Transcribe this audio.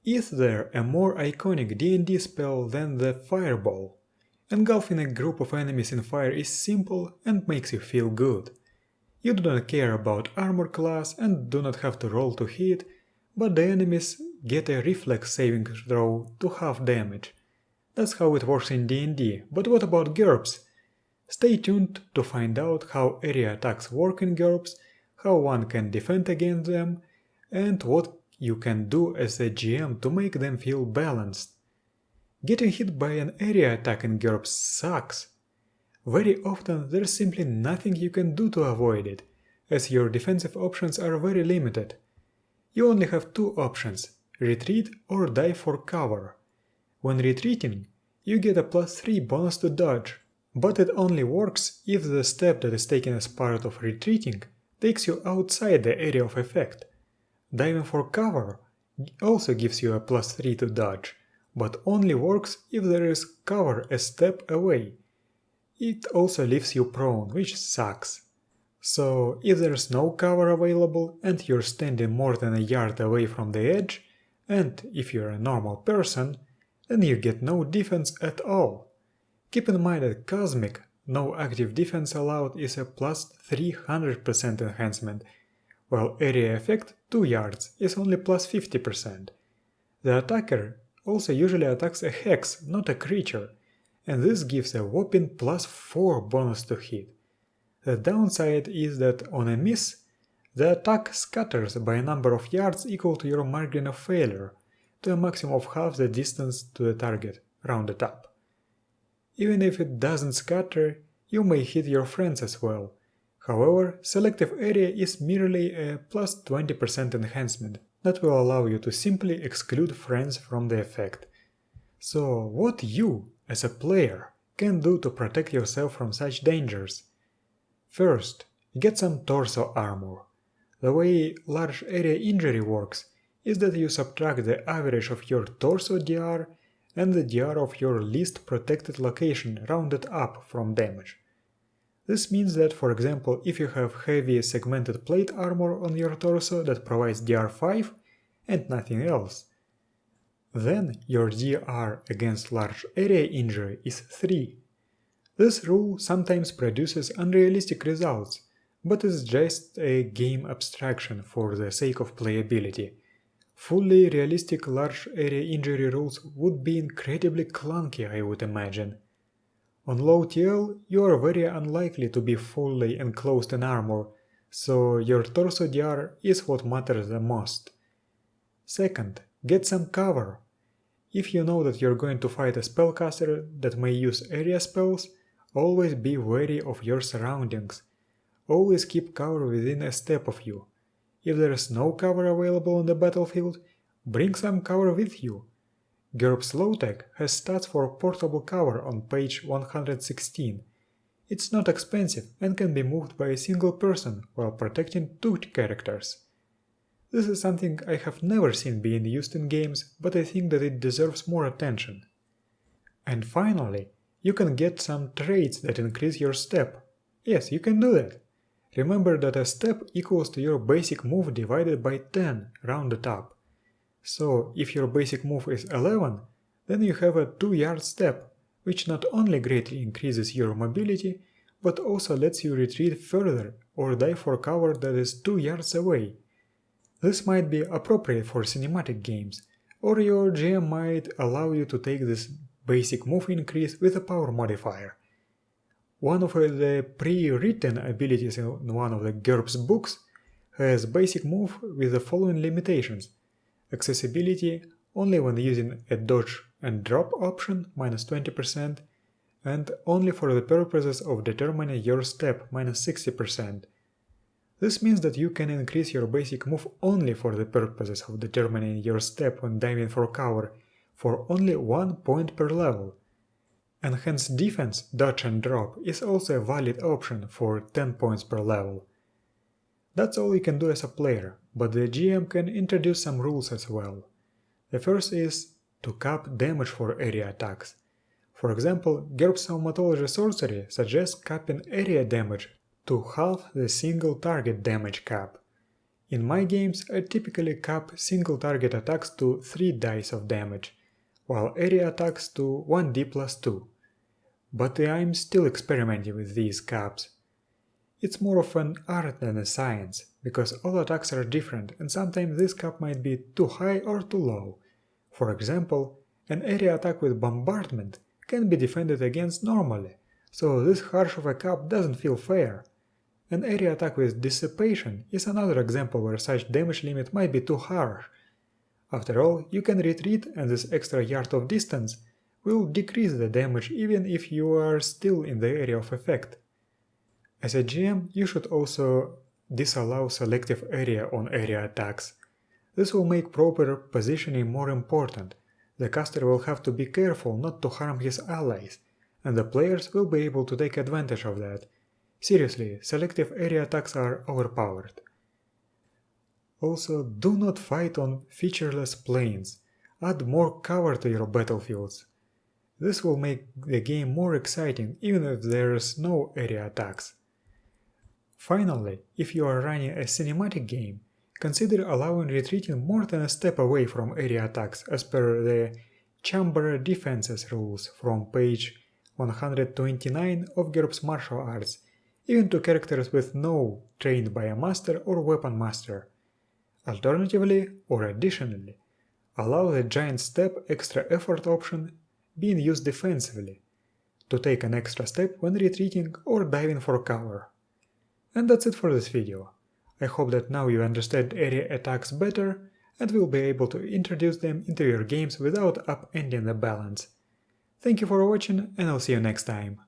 Is there a more iconic D&D spell than the Fireball? Engulfing a group of enemies in fire is simple and makes you feel good. You do not care about armor class and do not have to roll to hit, but the enemies get a reflex saving throw to half damage. That's how it works in D&D, but what about GURPS? Stay tuned to find out how area attacks work in GURPS, how one can defend against them, and what you can do as a GM to make them feel balanced. Getting hit by an area attack in GURPS sucks. Very often there's simply nothing you can do to avoid it, as your defensive options are very limited. You only have two options, retreat or dive for cover. When retreating, you get a +3 bonus to dodge, but it only works if the step that is taken as part of retreating takes you outside the area of effect. Diving for cover also gives you a +3 to dodge, but only works if there is cover a step away. It also leaves you prone, which sucks. So if there's no cover available and you're standing more than a yard away from the edge, and if you're a normal person, then you get no defense at all. Keep in mind that Cosmic, no active defense allowed, is a +300% enhancement, while Area Effect 2 yards is only +50%. The attacker also usually attacks a hex, not a creature, and this gives a whopping +4 bonus to hit. The downside is that on a miss, the attack scatters by a number of yards equal to your margin of failure, to a maximum of half the distance to the target, rounded up. Even if it doesn't scatter, you may hit your friends as well. However, selective area is merely a +20% enhancement that will allow you to simply exclude friends from the effect. So what you, as a player, can do to protect yourself from such dangers? First, get some torso armor. The way large area injury works is that you subtract the average of your torso DR and the DR of your least protected location rounded up from damage. This means that, for example, if you have heavy segmented plate armor on your torso that provides DR 5 and nothing else, then your DR against large area injury is 3. This rule sometimes produces unrealistic results, but is just a game abstraction for the sake of playability. Fully realistic large area injury rules would be incredibly clunky, I would imagine. On low TL, you are very unlikely to be fully enclosed in armor, so your torso DR is what matters the most. Second, get some cover. If you know that you're going to fight a spellcaster that may use area spells, always be wary of your surroundings. Always keep cover within a step of you. If there is no cover available on the battlefield, bring some cover with you. GURPS Low-Tech has stats for portable cover on page 116. It's not expensive and can be moved by a single person while protecting 2 characters. This is something I have never seen being used in games, but I think that it deserves more attention. And finally, you can get some traits that increase your step. Yes, you can do that. Remember that a step equals to your basic move divided by 10, rounded up. So, if your basic move is 11, then you have a 2-yard step, which not only greatly increases your mobility, but also lets you retreat further or dive for cover that is 2 yards away. This might be appropriate for cinematic games, or your GM might allow you to take this basic move increase with a power modifier. One of the pre-written abilities in one of the GURPS books has basic move with the following limitations: accessibility only when using a dodge and drop option -20%, and only for the purposes of determining your step -60%. This means that you can increase your basic move only for the purposes of determining your step when diving for cover for only 1 point per level. Enhanced defense, dodge and drop is also a valid option for 10 points per level. That's all you can do as a player, but the GM can introduce some rules as well. The first is to cap damage for area attacks. For example, GURPS Thaumatology Sorcery suggests capping area damage to half the single target damage cap. In my games, I typically cap single target attacks to 3 dice of damage, while area attacks to 1d plus 2. But I'm still experimenting with these caps. It's more of an art than a science, because all attacks are different and sometimes this cap might be too high or too low. For example, an area attack with bombardment can be defended against normally, so this harsh of a cap doesn't feel fair. An area attack with dissipation is another example where such damage limit might be too harsh. After all, you can retreat and this extra yard of distance will decrease the damage even if you are still in the area of effect. As a GM, you should also disallow selective area on area attacks. This will make proper positioning more important. The caster will have to be careful not to harm his allies, and the players will be able to take advantage of that. Seriously, selective area attacks are overpowered. Also, do not fight on featureless plains. Add more cover to your battlefields. This will make the game more exciting even if there's no area attacks. Finally, if you are running a cinematic game, consider allowing retreating more than a step away from area attacks as per the Chamber Defenses rules from page 129 of GURPS Martial Arts, even to characters with no trained by a master or weapon master. Alternatively, or additionally, allow the giant step extra effort option being used defensively, to take an extra step when retreating or diving for cover. And that's it for this video. I hope that now you understand area attacks better and will be able to introduce them into your games without upending the balance. Thank you for watching and I'll see you next time.